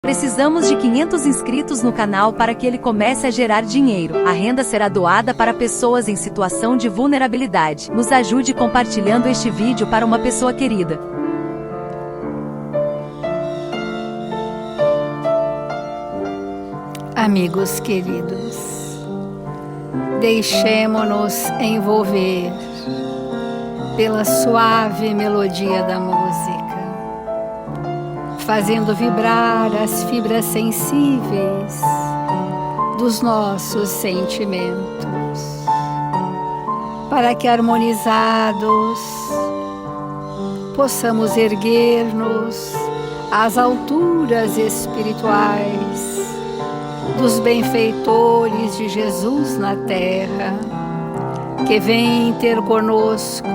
Precisamos de 500 inscritos no canal para que ele comece a gerar dinheiro. A renda será doada para pessoas em situação de vulnerabilidade. Nos ajude compartilhando este vídeo para uma pessoa querida. Amigos queridos, deixemo-nos envolver pela suave melodia da música, fazendo vibrar as fibras sensíveis dos nossos sentimentos, para que harmonizados possamos erguer-nos às alturas espirituais dos benfeitores de Jesus na terra, que vem ter conosco,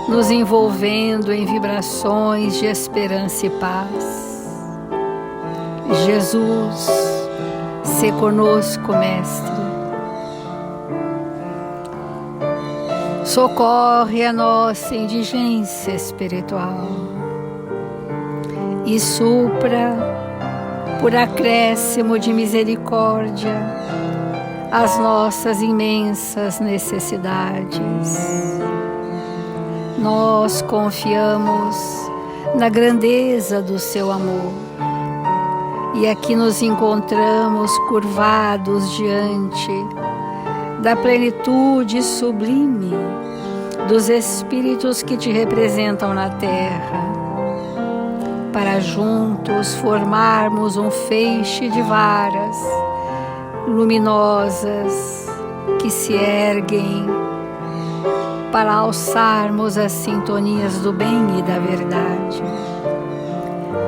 nos envolvendo em vibrações de esperança e paz. Jesus, se conosco, Mestre. Socorre a nossa indigência espiritual e supra, por acréscimo de misericórdia, as nossas imensas necessidades. Nós confiamos na grandeza do seu amor e aqui nos encontramos curvados diante da plenitude sublime dos Espíritos que te representam na terra, para juntos formarmos um feixe de varas luminosas que se erguem para alçarmos as sintonias do bem e da verdade.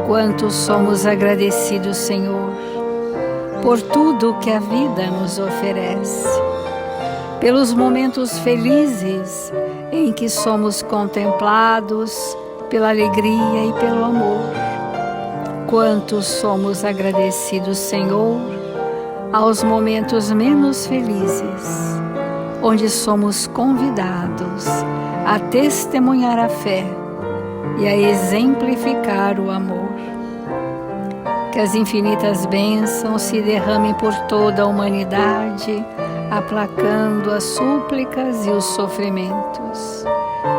Quanto somos agradecidos, Senhor, por tudo que a vida nos oferece, pelos momentos felizes em que somos contemplados pela alegria e pelo amor. Quanto somos agradecidos, Senhor, aos momentos menos felizes, onde somos convidados a testemunhar a fé e a exemplificar o amor. Que as infinitas bênçãos se derramem por toda a humanidade, aplacando as súplicas e os sofrimentos.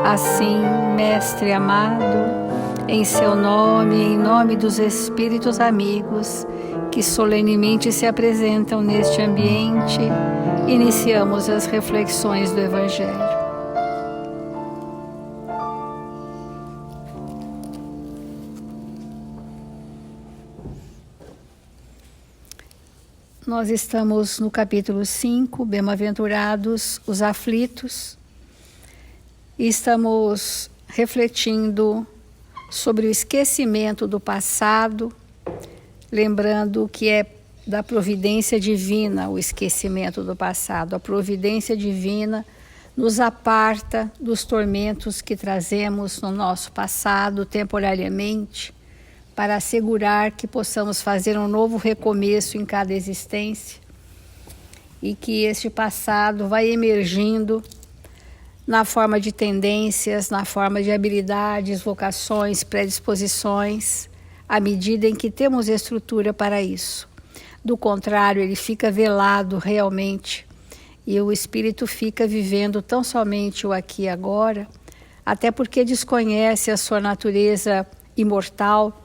Assim, Mestre amado, em seu nome e em nome dos Espíritos amigos que solenemente se apresentam neste ambiente, iniciamos as reflexões do Evangelho. Nós estamos no capítulo 5, Bem-aventurados os aflitos, e estamos refletindo sobre o esquecimento do passado, lembrando que é da providência divina o esquecimento do passado. A providência divina nos aparta dos tormentos que trazemos no nosso passado temporariamente, para assegurar que possamos fazer um novo recomeço em cada existência e que este passado vai emergindo na forma de tendências, na forma de habilidades, vocações, predisposições, à medida em que temos estrutura para isso. Do contrário, ele fica velado realmente e o espírito fica vivendo tão somente o aqui e agora, até porque desconhece a sua natureza imortal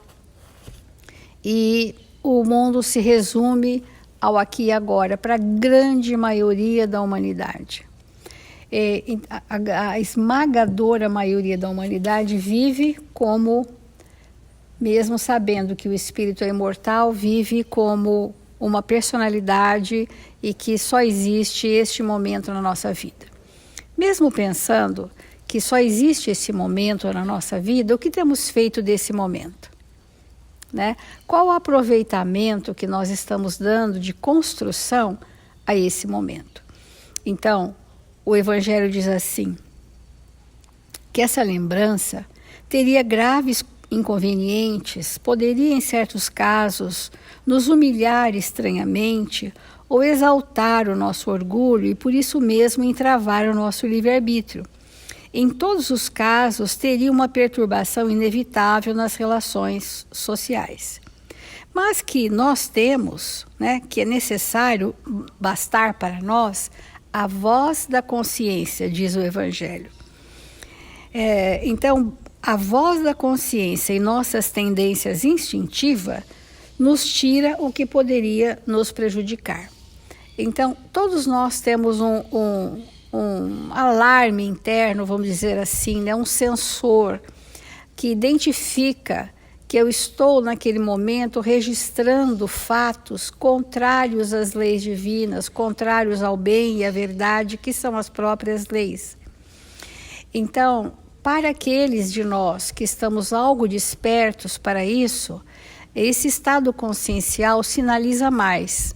e o mundo se resume ao aqui e agora para a grande maioria da humanidade. A esmagadora maioria da humanidade vive como, mesmo sabendo que o espírito é imortal, vive como uma personalidade e que só existe este momento na nossa vida. Mesmo pensando que só existe esse momento na nossa vida, o que temos feito desse momento? Né? Qual o aproveitamento que nós estamos dando de construção a esse momento? Então, o Evangelho diz assim, que essa lembrança teria graves inconvenientes, poderia em certos casos nos humilhar estranhamente ou exaltar o nosso orgulho e por isso mesmo entravar o nosso livre-arbítrio. Em todos os casos, teria uma perturbação inevitável nas relações sociais. mas que nós temos, né, que é necessário bastar para nós a voz da consciência, diz o Evangelho. Então, a voz da consciência e nossas tendências instintivas nos tira o que poderia nos prejudicar. Então, todos nós temos um alarme interno, vamos dizer assim, né? Um sensor que identifica que eu estou naquele momento registrando fatos contrários às leis divinas, contrários ao bem e à verdade, que são as próprias leis. Então, para aqueles de nós que estamos algo despertos para isso, esse estado consciencial sinaliza mais.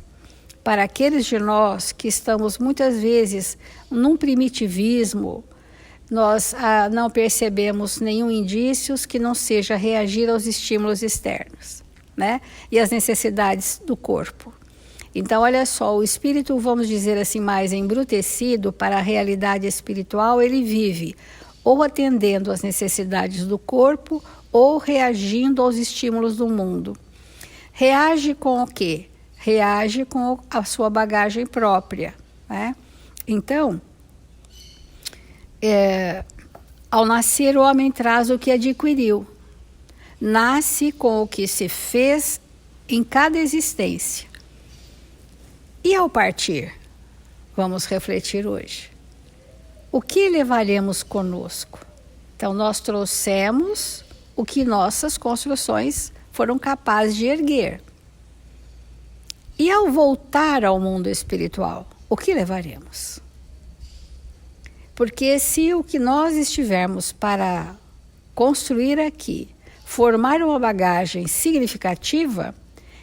Para aqueles de nós que estamos muitas vezes num primitivismo, nós não percebemos nenhum indício que não seja reagir aos estímulos externos, né? E às necessidades do corpo. Então, olha só, o espírito, vamos dizer assim, mais embrutecido para a realidade espiritual, ele vive ou atendendo às necessidades do corpo ou reagindo aos estímulos do mundo. Reage com o quê? Reage com a sua bagagem própria, né? Então, ao nascer, o homem traz o que adquiriu. Nasce com o que se fez em cada existência. E ao partir, vamos refletir hoje. O que levaremos conosco? Então, nós trouxemos o que nossas construções foram capazes de erguer. E ao voltar ao mundo espiritual, o que levaremos? Porque se o que nós estivermos para construir aqui formar uma bagagem significativa,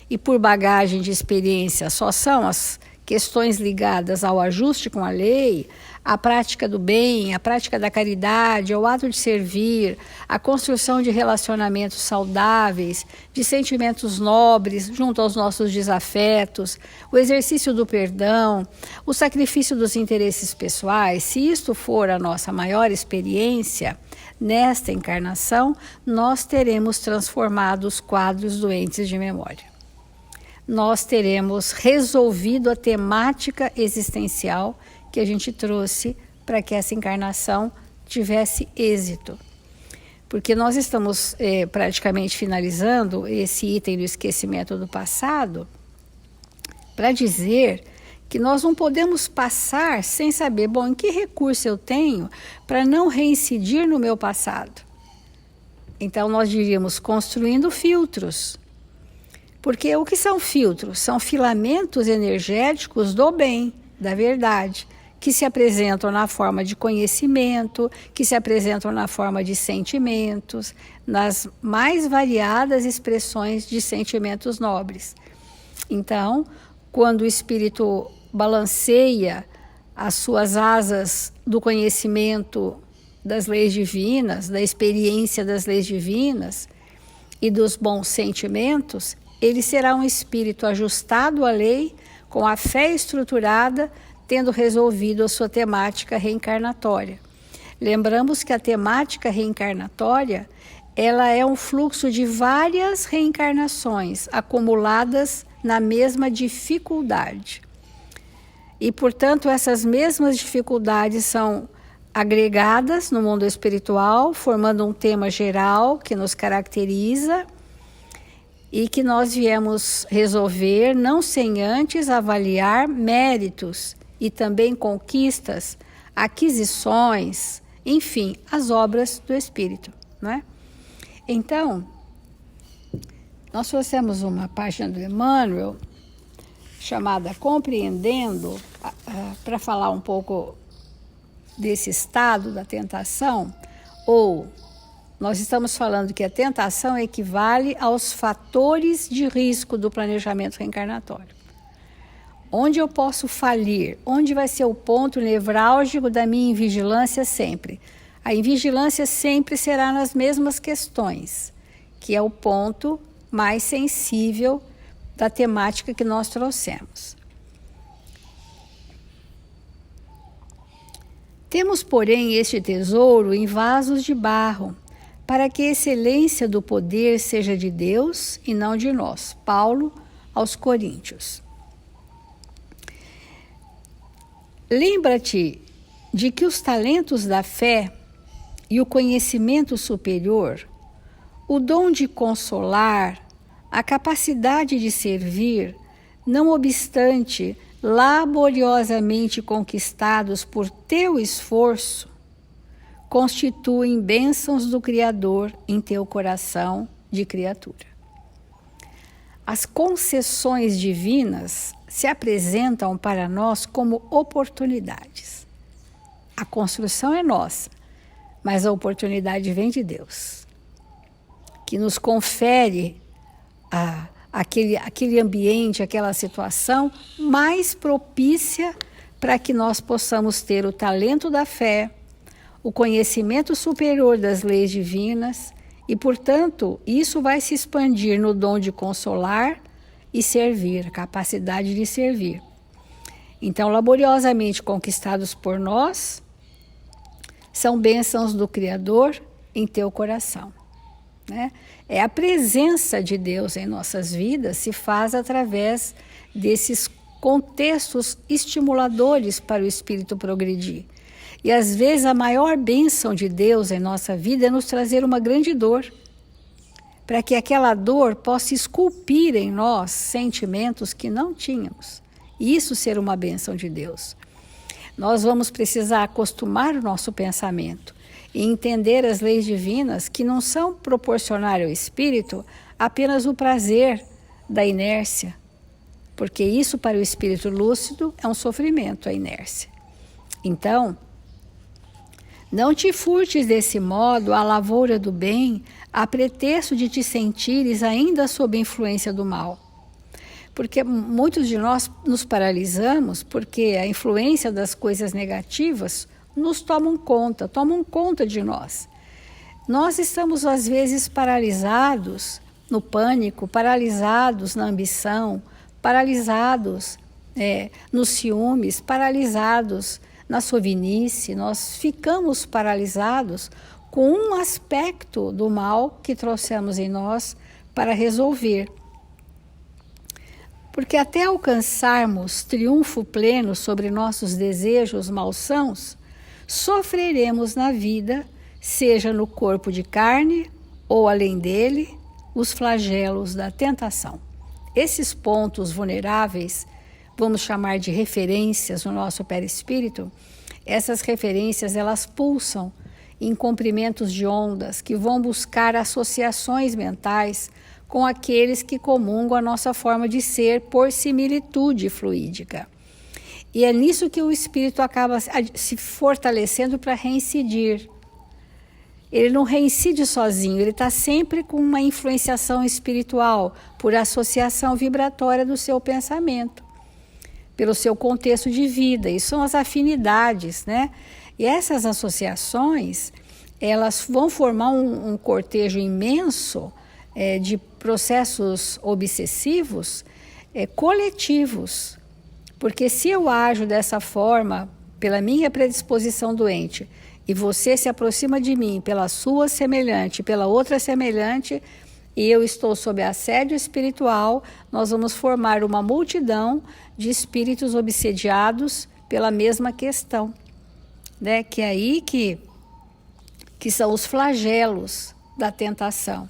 e por bagagem de experiência só são as questões ligadas ao ajuste com a lei, à prática do bem, à prática da caridade, ao ato de servir, à construção de relacionamentos saudáveis, de sentimentos nobres junto aos nossos desafetos, o exercício do perdão, o sacrifício dos interesses pessoais. Se isto for a nossa maior experiência, nesta encarnação, nós teremos transformado os quadros doentes de memória. Nós teremos resolvido a temática existencial que a gente trouxe para que essa encarnação tivesse êxito. Porque nós estamos praticamente finalizando esse item do esquecimento do passado para dizer que nós não podemos passar sem saber, bom, em que recurso eu tenho para não reincidir no meu passado. Então nós diríamos construindo filtros. Porque o que são filtros? São filamentos energéticos do bem, da verdade, que se apresentam na forma de conhecimento, que se apresentam na forma de sentimentos, nas mais variadas expressões de sentimentos nobres. Então, quando o espírito balanceia as suas asas do conhecimento das leis divinas, da experiência das leis divinas e dos bons sentimentos, ele será um espírito ajustado à lei, com a fé estruturada, tendo resolvido a sua temática reencarnatória. Lembramos que a temática reencarnatória, ela é um fluxo de várias reencarnações acumuladas na mesma dificuldade. E, portanto, essas mesmas dificuldades são agregadas no mundo espiritual, formando um tema geral que nos caracteriza e que nós viemos resolver, não sem antes avaliar méritos e também conquistas, aquisições, enfim, as obras do Espírito, não é? Então, nós trouxemos uma página do Emmanuel chamada Compreendendo, para falar um pouco desse estado da tentação, ou nós estamos falando que a tentação equivale aos fatores de risco do planejamento reencarnatório. Onde eu posso falir? Onde vai ser o ponto nevrálgico da minha invigilância sempre? A invigilância sempre será nas mesmas questões, que é o ponto mais sensível da temática que nós trouxemos. Temos, porém, este tesouro em vasos de barro, para que a excelência do poder seja de Deus e não de nós. Paulo aos Coríntios. Lembra-te de que os talentos da fé e o conhecimento superior, o dom de consolar, a capacidade de servir, não obstante laboriosamente conquistados por teu esforço, constituem bênçãos do Criador em teu coração de criatura. As concessões divinas se apresentam para nós como oportunidades. A construção é nossa, mas a oportunidade vem de Deus, que nos confere aquele ambiente, aquela situação mais propícia para que nós possamos ter o talento da fé, o conhecimento superior das leis divinas e, portanto, isso vai se expandir no dom de consolar e servir, a capacidade de servir. Então, laboriosamente conquistados por nós, são bênçãos do Criador em teu coração, né? É a presença de Deus em nossas vidas se faz através desses contextos estimuladores para o espírito progredir. E às vezes a maior bênção de Deus em nossa vida é nos trazer uma grande dor, para que aquela dor possa esculpir em nós sentimentos que não tínhamos. E isso ser uma bênção de Deus. Nós vamos precisar acostumar o nosso pensamento e entender as leis divinas que não são proporcionar ao espírito apenas o prazer da inércia, porque isso para o espírito lúcido é um sofrimento, a inércia. Então, não te furtes desse modo à lavoura do bem, a pretexto de te sentires ainda sob a influência do mal. Porque muitos de nós nos paralisamos porque a influência das coisas negativas nos tomam conta de nós. Nós estamos às vezes paralisados no pânico, paralisados na ambição, paralisados nos ciúmes, paralisados na sovinice. Nós ficamos paralisados com um aspecto do mal que trouxemos em nós para resolver. Porque até alcançarmos triunfo pleno sobre nossos desejos malsãos, sofreremos na vida, seja no corpo de carne ou além dele, os flagelos da tentação. Esses pontos vulneráveis, vamos chamar de referências no nosso perispírito, essas referências elas pulsam em comprimentos de ondas que vão buscar associações mentais com aqueles que comungam a nossa forma de ser por similitude fluídica. E é nisso que o espírito acaba se fortalecendo para reincidir. Ele não reincide sozinho, ele está sempre com uma influenciação espiritual por associação vibratória do seu pensamento, pelo seu contexto de vida. E são as afinidades, né? E essas associações, elas vão formar um cortejo imenso de processos obsessivos coletivos. Porque se eu ajo dessa forma, pela minha predisposição doente, e você se aproxima de mim pela sua semelhante, pela outra semelhante, e eu estou sob assédio espiritual, nós vamos formar uma multidão de espíritos obsediados pela mesma questão, né? Que é aí que são os flagelos da tentação.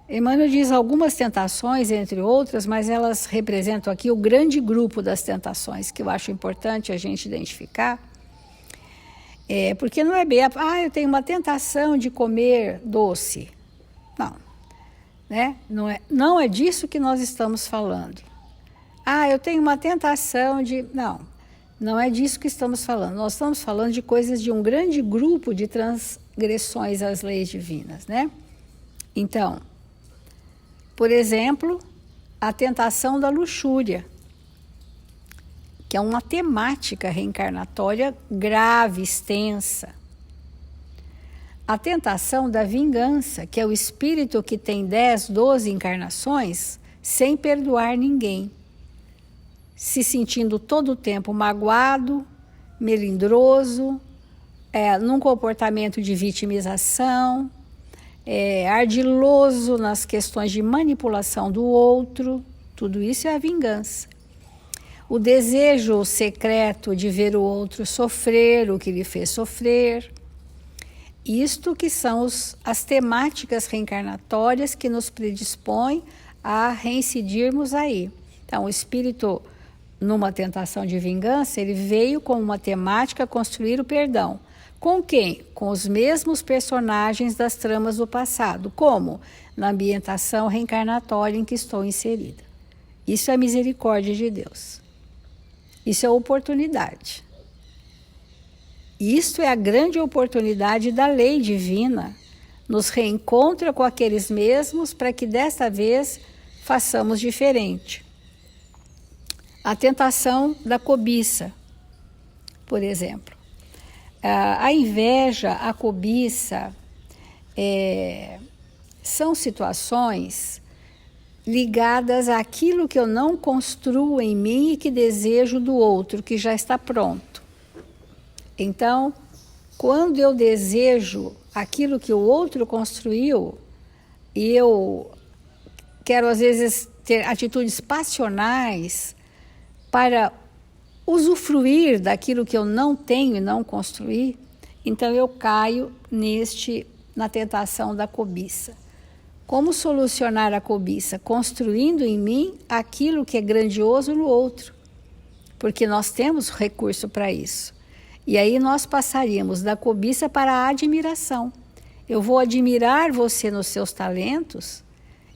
Emmanuel diz algumas tentações, entre outras, mas elas representam aqui o grande grupo das tentações, que eu acho importante a gente identificar. Porque não é bem, eu tenho uma tentação de comer doce. Não, né? Não é disso que nós estamos falando. Eu tenho uma tentação de... Não é disso que estamos falando. Nós estamos falando de coisas de um grande grupo de transgressões às leis divinas, né? Então, por exemplo, a tentação da luxúria, que é uma temática reencarnatória grave, extensa. A tentação da vingança, que é o espírito que tem 10, 12 encarnações sem perdoar ninguém, se sentindo todo o tempo magoado, melindroso, num comportamento de vitimização, ardiloso nas questões de manipulação do outro, tudo isso é a vingança. O desejo secreto de ver o outro sofrer o que lhe fez sofrer. Isto que são as temáticas reencarnatórias que nos predispõem a reincidirmos aí. Então, o espírito, numa tentação de vingança, ele veio com uma temática construir o perdão. Com quem? Com os mesmos personagens das tramas do passado. Como? Na ambientação reencarnatória em que estou inserida. Isso é a misericórdia de Deus. Isso é oportunidade. Isto é a grande oportunidade da lei divina. Nos reencontra com aqueles mesmos para que desta vez façamos diferente. A tentação da cobiça, por exemplo. A inveja, a cobiça, são situações ligadas àquilo que eu não construo em mim e que desejo do outro, que já está pronto. Então, quando eu desejo aquilo que o outro construiu, e eu quero às vezes ter atitudes passionais para usufruir daquilo que eu não tenho e não construí, então eu caio na tentação da cobiça. Como solucionar a cobiça? Construindo em mim aquilo que é grandioso no outro, porque nós temos recurso para isso. E aí nós passaríamos da cobiça para a admiração. Eu vou admirar você nos seus talentos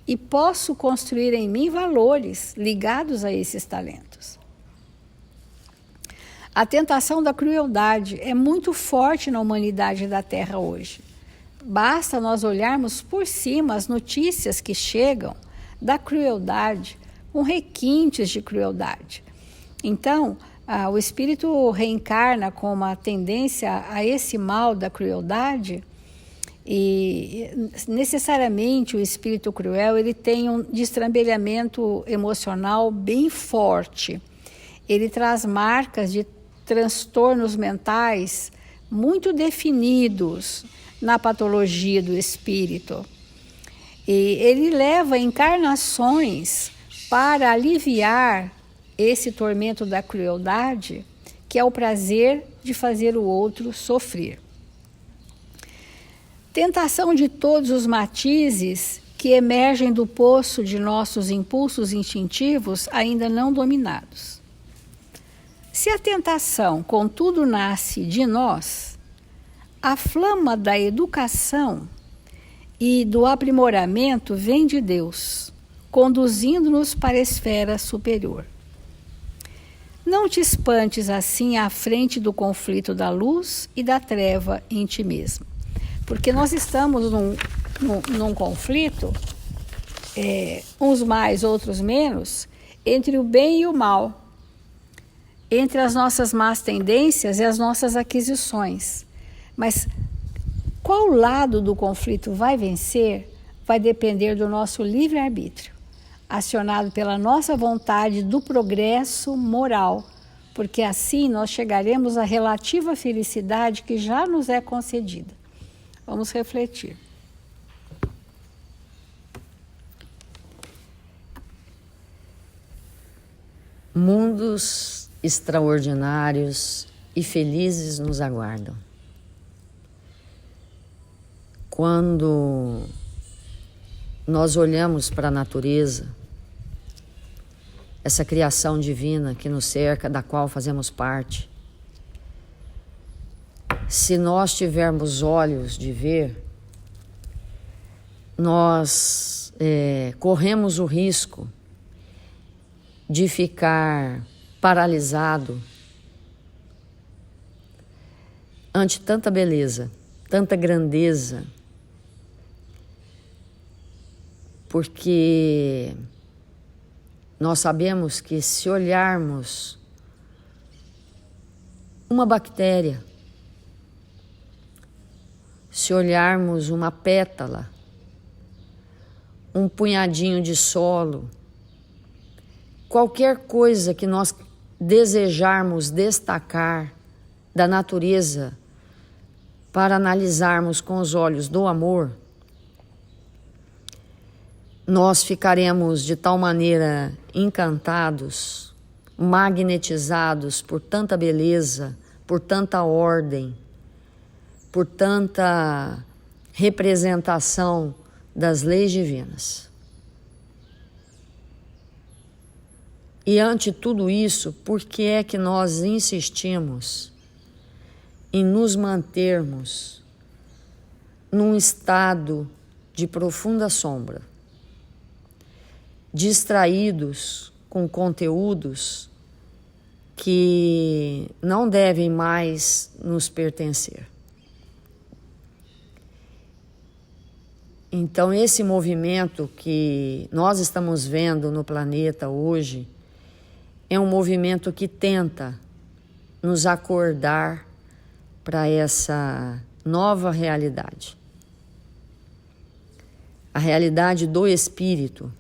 e posso construir em mim valores ligados a esses talentos. A tentação da crueldade é muito forte na humanidade da Terra hoje. Basta nós olharmos por cima as notícias que chegam da crueldade, com requintes de crueldade. Então, o espírito reencarna com uma tendência a esse mal da crueldade e necessariamente o espírito cruel ele tem um destrambelhamento emocional bem forte. Ele traz marcas de transtornos mentais muito definidos na patologia do espírito. E ele leva encarnações para aliviar esse tormento da crueldade, que é o prazer de fazer o outro sofrer. Tentação de todos os matizes que emergem do poço de nossos impulsos instintivos ainda não dominados. Se a tentação, contudo, nasce de nós, a flama da educação e do aprimoramento vem de Deus, conduzindo-nos para a esfera superior. Não te espantes assim à frente do conflito da luz e da treva em ti mesmo, porque nós estamos num conflito, uns mais, outros menos, entre o bem e o mal, entre as nossas más tendências e as nossas aquisições. Mas qual lado do conflito vai vencer vai depender do nosso livre-arbítrio, acionado pela nossa vontade do progresso moral, porque assim nós chegaremos à relativa felicidade que já nos é concedida. Vamos refletir. Mundos extraordinários e felizes nos aguardam. Quando nós olhamos para a natureza, essa criação divina que nos cerca, da qual fazemos parte, se nós tivermos olhos de ver, nós corremos o risco de ficar paralisado ante tanta beleza, tanta grandeza, porque nós sabemos que se olharmos uma bactéria, se olharmos uma pétala, um punhadinho de solo, qualquer coisa que nós desejarmos destacar da natureza para analisarmos com os olhos do amor, nós ficaremos de tal maneira encantados, magnetizados por tanta beleza, por tanta ordem, por tanta representação das leis divinas. E ante tudo isso, por que é que nós insistimos em nos mantermos num estado de profunda sombra, distraídos com conteúdos que não devem mais nos pertencer? Então, esse movimento que nós estamos vendo no planeta hoje é um movimento que tenta nos acordar para essa nova realidade. A realidade do espírito,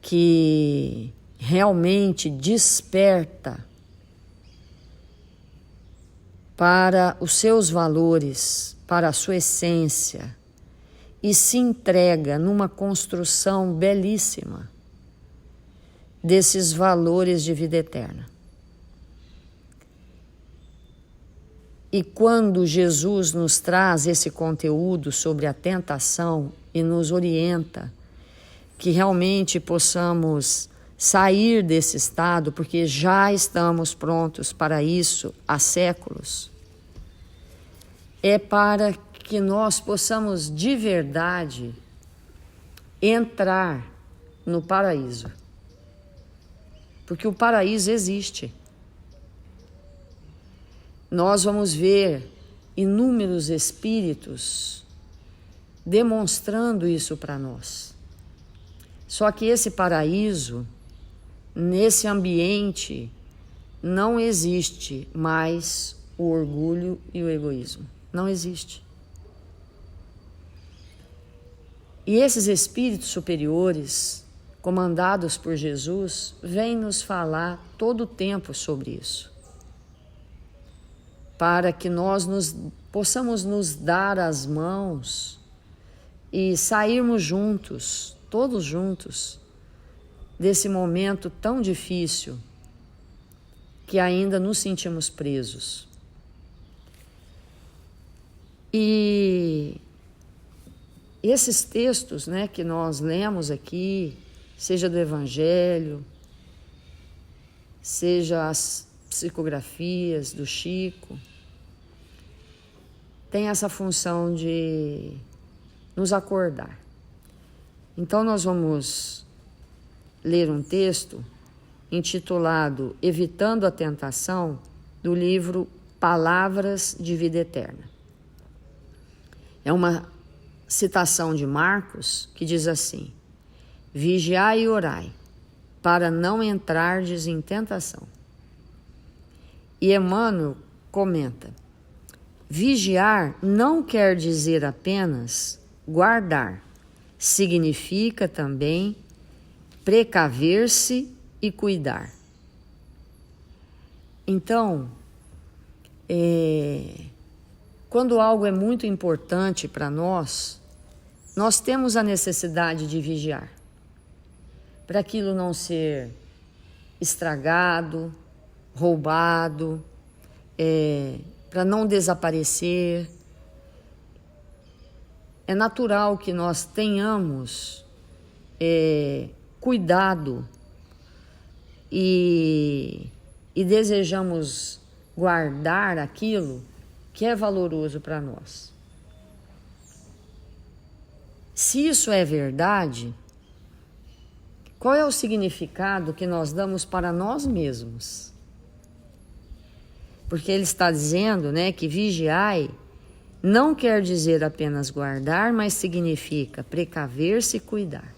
que realmente desperta para os seus valores, para a sua essência, e se entrega numa construção belíssima desses valores de vida eterna. E quando Jesus nos traz esse conteúdo sobre a tentação e nos orienta que realmente possamos sair desse estado, porque já estamos prontos para isso há séculos, é para que nós possamos de verdade entrar no paraíso. Porque o paraíso existe. Nós vamos ver inúmeros espíritos demonstrando isso para nós. Só que esse paraíso, nesse ambiente, não existe mais o orgulho e o egoísmo. Não existe. E esses espíritos superiores, comandados por Jesus, vêm nos falar todo o tempo sobre isso, para que nós possamos nos dar as mãos e sairmos juntos, todos juntos, desse momento tão difícil que ainda nos sentimos presos. E esses textos, né, que nós lemos aqui, seja do Evangelho, seja as psicografias do Chico, tem essa função de nos acordar. Então nós vamos ler um texto intitulado Evitando a Tentação, do livro Palavras de Vida Eterna. É uma citação de Marcos que diz assim: vigiai e orai, para não entrardes em tentação. E Emmanuel comenta: vigiar não quer dizer apenas guardar, significa também precaver-se e cuidar. Então, quando algo é muito importante para nós, nós temos a necessidade de vigiar, para aquilo não ser estragado, roubado, para não desaparecer. É natural que nós tenhamos cuidado e desejamos guardar aquilo que é valoroso para nós. Se isso é verdade, qual é o significado que nós damos para nós mesmos? Porque ele está dizendo, né, que vigiai não quer dizer apenas guardar, mas significa precaver-se e cuidar.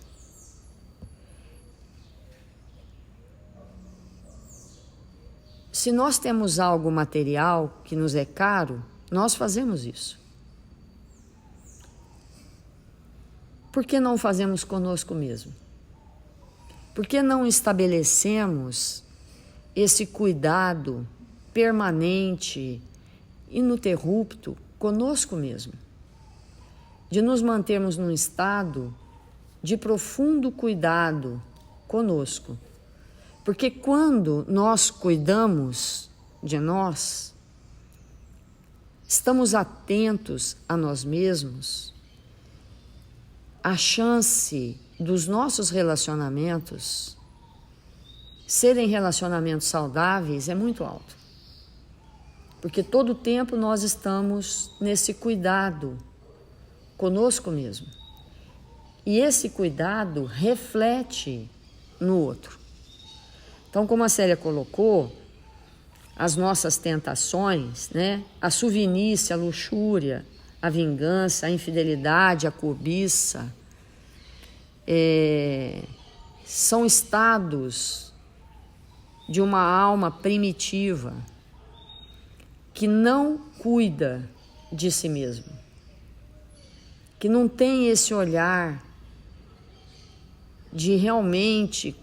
Se nós temos algo material que nos é caro, nós fazemos isso. Por que não fazemos conosco mesmo? Por que não estabelecemos esse cuidado permanente, ininterrupto, conosco mesmo? De nos mantermos num estado de profundo cuidado conosco. Porque quando nós cuidamos de nós, estamos atentos a nós mesmos, a chance dos nossos relacionamentos serem relacionamentos saudáveis é muito alto. Porque todo o tempo nós estamos nesse cuidado conosco mesmo. E esse cuidado reflete no outro. Então, como a Célia colocou, as nossas tentações, né? A suvinice, a luxúria, a vingança, a infidelidade, a cobiça, são estados de uma alma primitiva que não cuida de si mesmo, que não tem esse olhar de realmente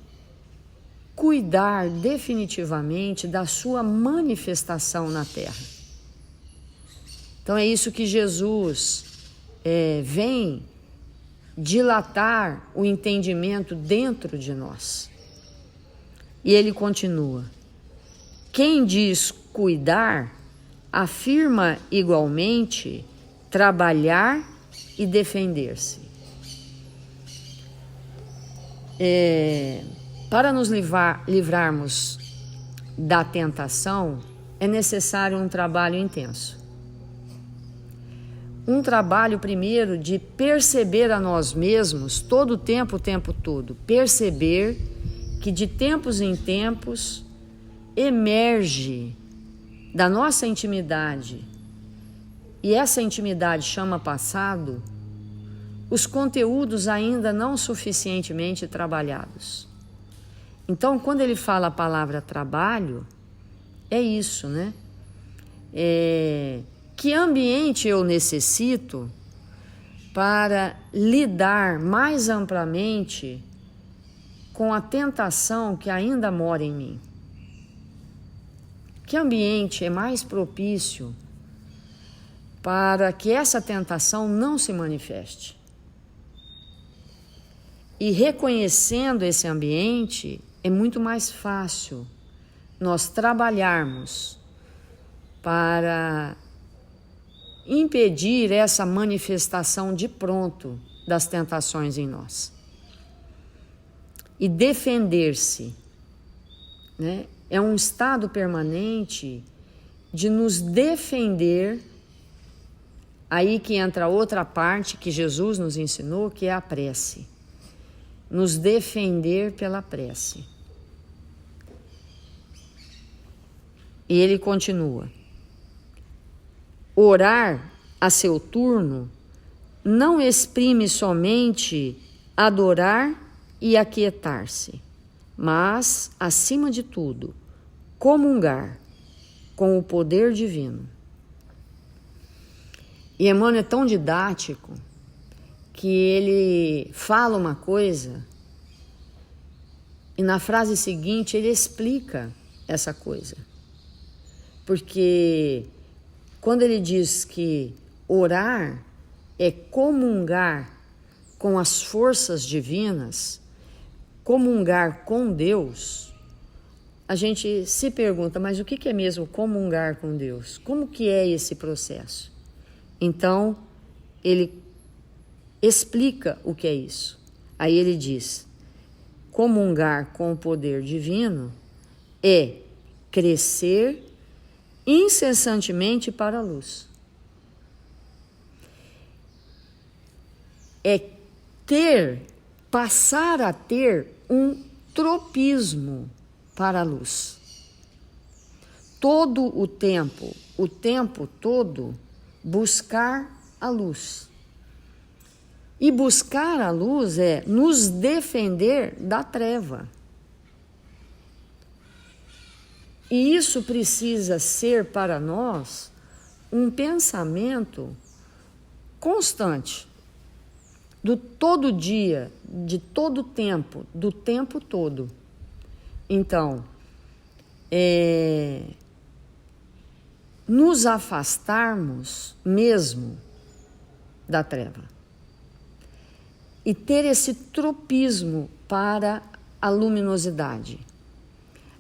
cuidar definitivamente da sua manifestação na Terra. Então é isso que Jesus vem dilatar o entendimento dentro de nós. E ele continua: quem diz cuidar, afirma igualmente trabalhar e defender-se. Para nos livrarmos da tentação, é necessário um trabalho intenso. Um trabalho, primeiro, de perceber a nós mesmos todo o tempo todo. Perceber que de tempos em tempos emerge da nossa intimidade, e essa intimidade chama passado, os conteúdos ainda não suficientemente trabalhados. Então, quando ele fala a palavra trabalho, é isso, né? Que ambiente eu necessito para lidar mais amplamente com a tentação que ainda mora em mim? Que ambiente é mais propício para que essa tentação não se manifeste? E reconhecendo esse ambiente, é muito mais fácil nós trabalharmos para impedir essa manifestação de pronto das tentações em nós. E defender-se, né? É um estado permanente de nos defender. Aí que entra outra parte que Jesus nos ensinou, que é a prece. Nos defender pela prece. E ele continua: orar a seu turno não exprime somente adorar e aquietar-se, mas, acima de tudo, comungar com o poder divino. E Emmanuel é tão didático que ele fala uma coisa e na frase seguinte ele explica essa coisa. Porque quando ele diz que orar é comungar com as forças divinas, comungar com Deus, a gente se pergunta, mas o que é mesmo comungar com Deus? Como que é esse processo? Então, ele explica o que é isso. Aí ele diz: comungar com o poder divino é crescer incessantemente para a luz. É passar a ter um tropismo para a luz. Todo o tempo todo, buscar a luz. E buscar a luz é nos defender da treva. E isso precisa ser para nós um pensamento constante, do todo dia, de todo tempo, do tempo todo. Então, nos afastarmos mesmo da treva. e ter esse tropismo para a luminosidade.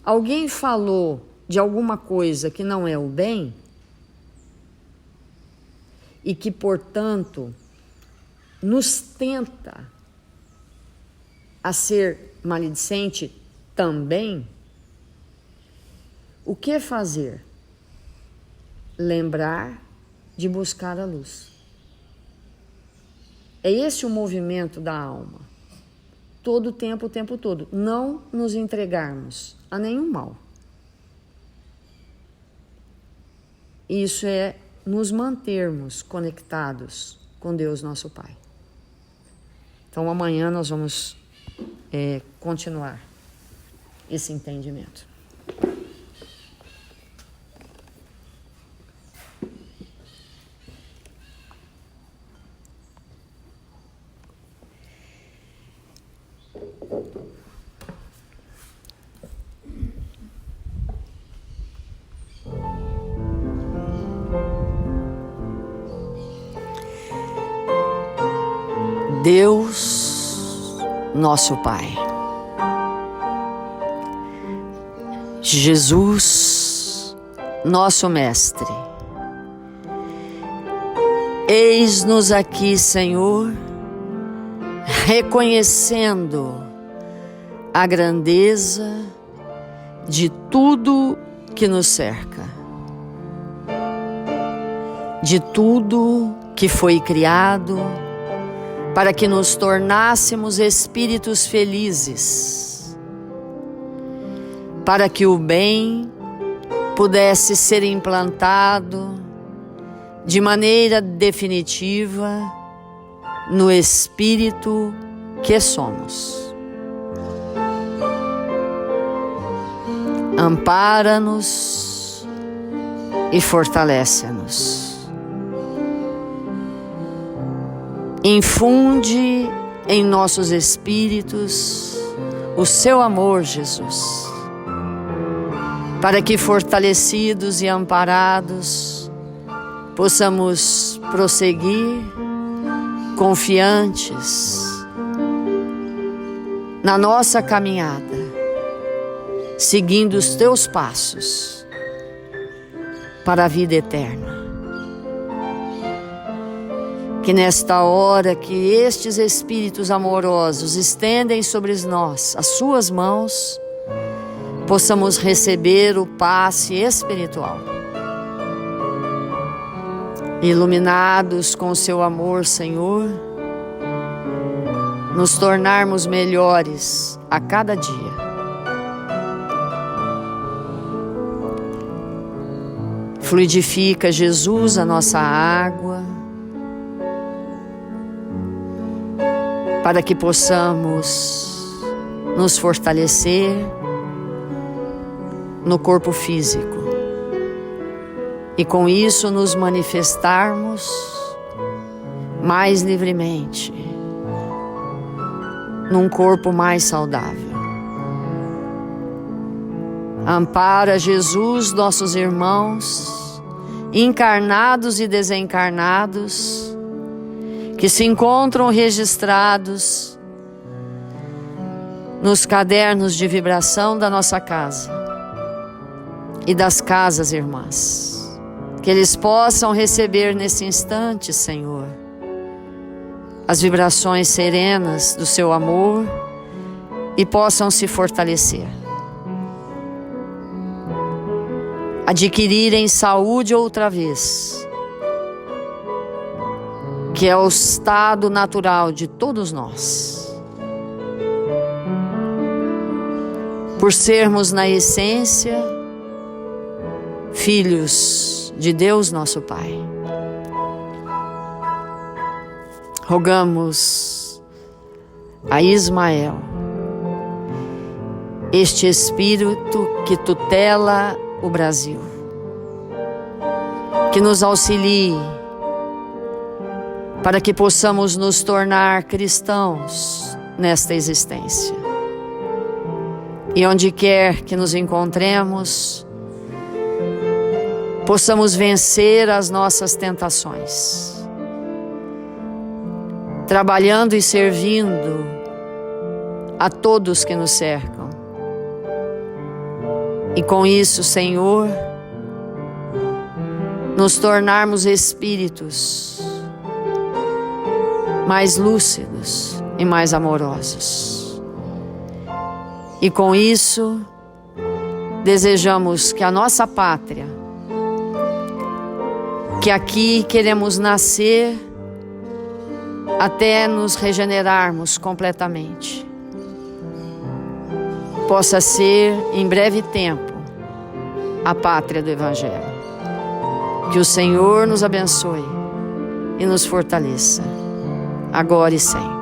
Alguém falou de alguma coisa que não é o bem e que, portanto, nos tenta a ser maledicente também, o que fazer? Lembrar de buscar a luz. É esse o movimento da alma. Todo o tempo todo. Não nos entregarmos a nenhum mal. Isso é nos mantermos conectados com Deus, nosso Pai. Então, amanhã nós vamos continuar esse entendimento. Deus, nosso Pai, Jesus, nosso Mestre, eis-nos aqui, Senhor, reconhecendo a grandeza de tudo que nos cerca, de tudo que foi criado para que nos tornássemos espíritos felizes, para que o bem pudesse ser implantado de maneira definitiva no espírito que somos. Ampara-nos e fortalece-nos. Infunde em nossos espíritos o seu amor, Jesus, para que, fortalecidos e amparados, possamos prosseguir confiantes na nossa caminhada, seguindo os teus passos para a vida eterna. Que nesta hora que estes Espíritos amorosos estendem sobre nós as suas mãos, possamos receber o passe espiritual. Iluminados com o seu amor, Senhor, nos tornarmos melhores a cada dia. Fluidifica, Jesus, a nossa água, para que possamos nos fortalecer no corpo físico e com isso nos manifestarmos mais livremente num corpo mais saudável. Ampara, Jesus, nossos irmãos, encarnados e desencarnados, que se encontram registrados nos cadernos de vibração da nossa casa e das casas irmãs. Que eles possam receber nesse instante, Senhor, as vibrações serenas do seu amor e possam se fortalecer. Adquirirem saúde outra vez, que é o estado natural de todos nós. Por sermos na essência filhos de Deus nosso Pai. Rogamos a Ismael, este Espírito que tutela o Brasil, que nos auxilie para que possamos nos tornar cristãos nesta existência. E onde quer que nos encontremos, possamos vencer as nossas tentações. trabalhando e servindo a todos que nos cercam. E com isso, Senhor, nos tornarmos espíritos mais lúcidos e mais amorosos. E com isso, desejamos que a nossa pátria, que aqui queremos nascer até nos regenerarmos completamente, possa ser em breve tempo a pátria do Evangelho. Que o Senhor nos abençoe e nos fortaleça, agora e sempre.